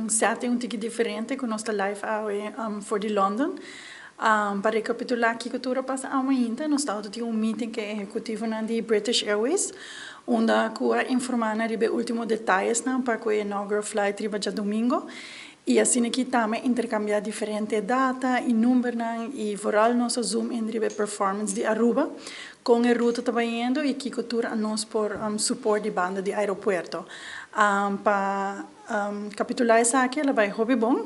setting um tique diferente com nossa live for the London. Para recapitular aqui que tudo passa amanhã, nós estamos tendo meeting que é executivo na de British Airways, onde a informar na ribe último detalhes para que o inaugural flight riba já domingo. E assim aqui também intercambiar diferentes data e números e vooral nosso zoom in ribe performance de Aruba, com a ruta trabalhando e que cultura a nós por suporte de banda de aeroporto. Para capitular isso aqui, ela vai hobby bom.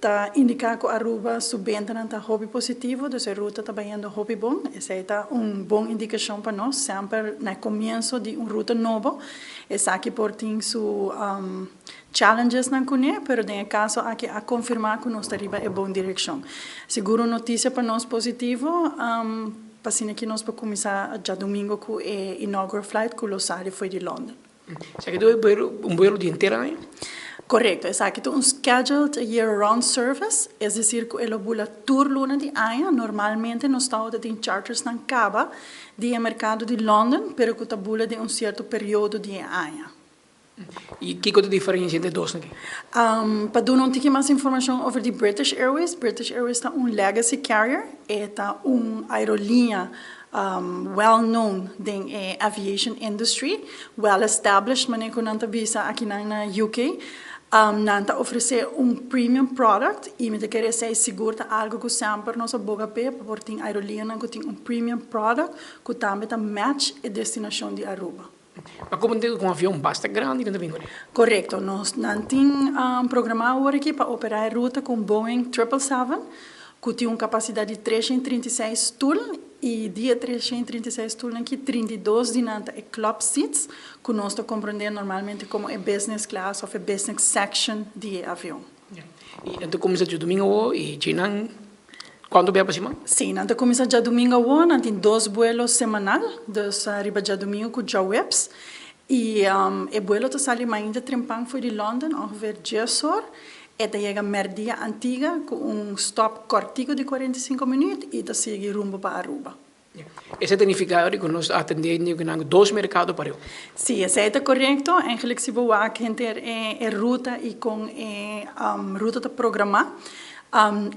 Tá indicar que a Aruba subenta na hobby positivo, então a ruta está indo hobby bom. Essa é boa indicação para nós, sempre no começo de uma ruta nova. Essa aqui por tem su challenges na cunha, pero em caso aqui a confirmar que nós estamos em boa direção. Seguro notícia para nós positivo. Passando aqui nós para começar já domingo com o inaugural flight que o Losari foi de Londres. Você quer um vuelo dia inteiro, né? Correto, é aqui um scheduled year-round service, é dizer que ele bula tour luna de aia, normalmente nós estamos em charters na caba de mercado de London, pero que bula de certo período de aia. E que é a diferença entre dois aqui? Para dar um pouquinho mais informação sobre the British Airways é legacy carrier, é uma aerolinha well-known in aviation industry, well-established, mas não visa aqui na UK. Nanta oferecer premium product e me querer ser seguro algo que sempre nós boga pe por ter aerolinha que tem premium product que também match a destinação de Aruba. Mas como tem um avião bastante grande que também? Correto, nós não temos programado aqui para operar a ruta com Boeing 777, que tem uma capacidade de 336 tours e dia 336 tours aqui 32 dinanta é club seats, que nós compreendemos normalmente como é business class ou é business section de avião. E então começa de domingo e China quando vai para cima? Sim, então começa já domingo nós tem 2 vuelos semanal, dos arriba já domingo com Jawebs e o vuelo to sai ainda trempang foi de London, ongeveer 10 horas. Esta chega merdia antiga com stop cortico de 45 minutos e da segue rumbo para Aruba. Esse significa que nós atendemos que 2 mercados para eu. Sim, isso é correto. Eigenlijk se boa que enter ruta e com ruta de programar.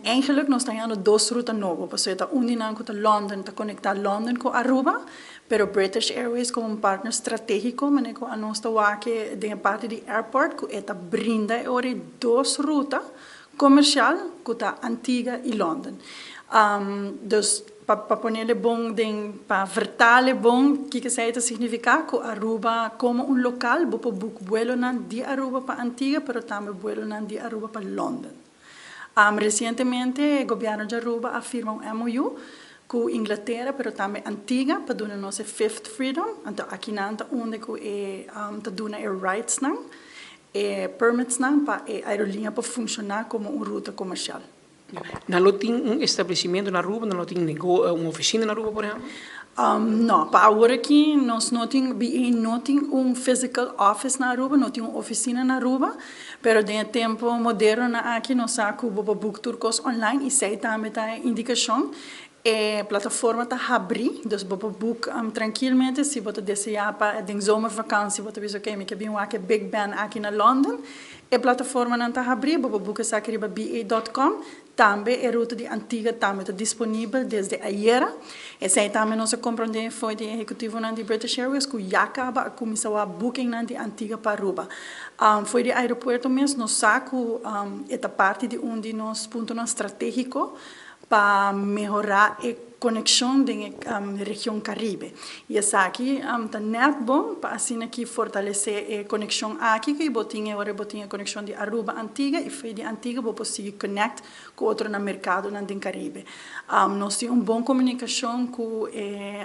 Eigenlijk nós temos 2 rutas novas. Por isso, uma com London, está conectar London com Aruba, pero British Airways como um partner estratégico, mas a nós está que de parte do airport, que está brinda ora 2 rutas comercial que está antiga e London. Dus para ponerle bom, para vertale bom, que isso significa que Aruba como um local, vou book vuelo de Aruba para antiga, pero também vuelo de Aruba para London. Recentemente, o governo de Aruba afirma MOU com Inglaterra, mas também antiga, para dar nossa fifth freedom. Então, aqui não está onde é dar rights, permits para a aerolinha para funcionar como uma ruta comercial. Não tem estabelecimento na Aruba, não tem uma oficina na Aruba, por exemplo? Não, para agora aqui nós não temos physical office na Aruba, não temos uma oficina na Aruba, mas em tempo moderno aqui nós temos book tours online e sei também a indicação. A plataforma está abrindo, então você book tranquilamente, se você desejar para a zomervakantie, você diz, ok, eu quero um Big Ben aqui na London, a plataforma não está abrindo, você book essa aqui ba.com, também a ruta de antiga também está disponível desde ayer. Essa aí também nós compreendemos foi de executivo de British Airways, que já acaba a começar a booking de antiga para Aruba. Foi de aeroporto mesmo, nós saco esta parte de onde nós ponto estratégico, para melhorar a conexão da região Caribe. E essa aqui está net bom para assim aqui fortalecer a conexão aqui que agora botinha a conexão de Aruba antiga e foi de antiga vou conseguir connect com outro no mercado no Caribe. Nós temos uma boa comunicação com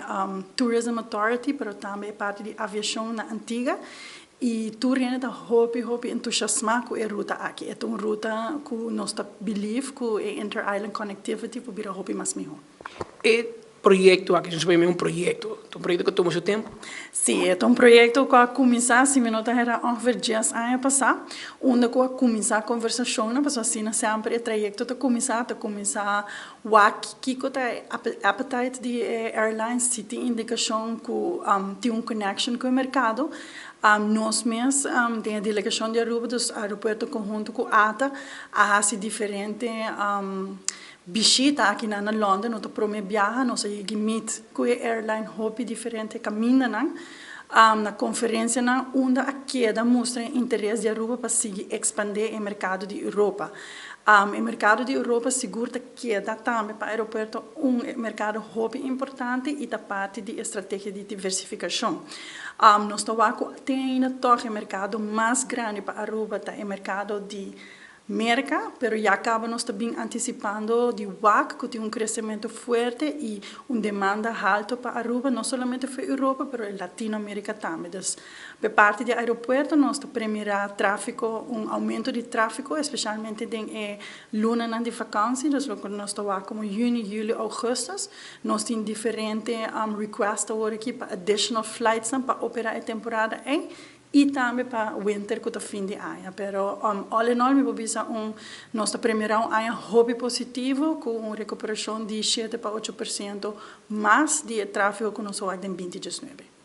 a Tourism Authority, mas também parte de aviação na antiga. E tu está hopi entusiasmado com a ruta aqui. É uma ruta que nós believe que a inter-island connectivity pode vir hopi mais melhor. E projeto aqui, não sei um projeto que toma seu tempo? Sim, é um projeto que começou, se me nota, era ongeveer 10 anos passado, onde começou a conversação, mas assim sempre o trajeto de começar o que é appetite de airlines, se tem indicação que tem uma connection com o mercado, Nós mesmos tem a delegação de Aruba, dos aeroportos conjunto com ATA, há diferente visita aqui na Londres, nós promete viajar, nós meet com a airline hopi diferente caminho na conferência onde a queda mostra interesse de Aruba para seguir expandir o mercado de Europa. O mercado de Europa segura que dá também para o aeroporto mercado hopi importante e da parte de estratégia de diversificação. Nós tem ainda o mercado mais grande para Aruba, o mercado de América, mas já acabamos também antecipando de WAC, que tem crescimento forte e demanda alta para Aruba, não somente para a Europa, mas para Latinoamérica também. Então, por parte do aeroporto, nós temos tráfego, aumento de tráfego, especialmente em luna de vakantie, então nós estamos como junho, julho, agosto, nós temos diferentes requests aqui para additional flights para operar a temporada e também para o winter que está fim de ano. Pero, all in all, me visa nosso primeiro ano hobby positivo, com uma recuperação de 7 para 8% mais de tráfego que nós temos em 2019.